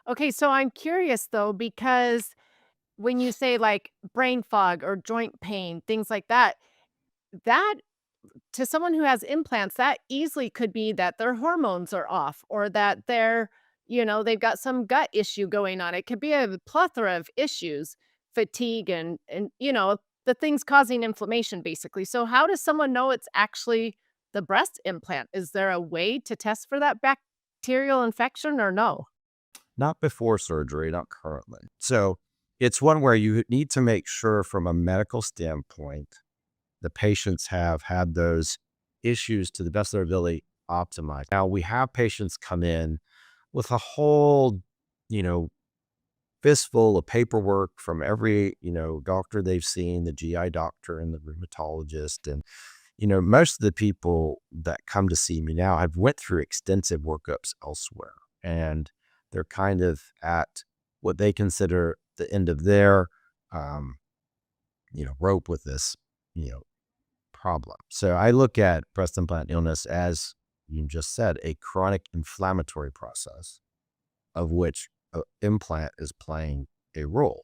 Okay, so I'm curious though, because when you say like brain fog or joint pain, things like that, that to someone who has implants, that easily could be that their hormones are off or that they've got some gut issue going on. It could be a plethora of issues, fatigue and the things causing inflammation basically. So how does someone know it's actually the breast implant? Is there a way to test for that bacterial infection or no? Not before surgery, not currently. So it's one where you need to make sure from a medical standpoint, the patients have had those issues to the best of their ability optimized. Now we have patients come in with a whole, you know, fistful of paperwork from every, doctor they've seen, the GI doctor and the rheumatologist. And, most of the people that come to see me now have went through extensive workups elsewhere. And they're kind of at what they consider the end of their, um, rope with this, you know, problem. So I look at breast implant illness as you just said, a chronic inflammatory process of which implant is playing a role.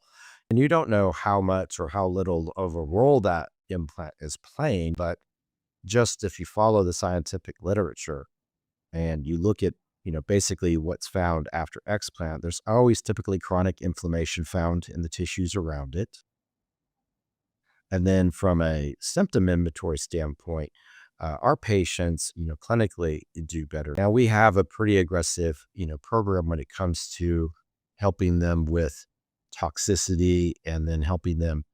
And you don't know how much or how little of a role that implant is playing, but just if you follow the scientific literature and you look at, basically what's found after explant, there's always typically chronic inflammation found in the tissues around it. And then from a symptom inventory standpoint, our patients, clinically do better. Now we have a pretty aggressive, program when it comes to helping them with toxicity and then helping them,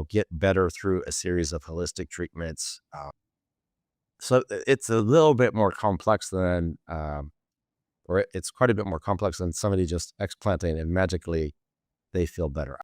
get better through a series of holistic treatments. It's a little bit more complex than, it's quite a bit more complex than somebody just explanting and magically they feel better.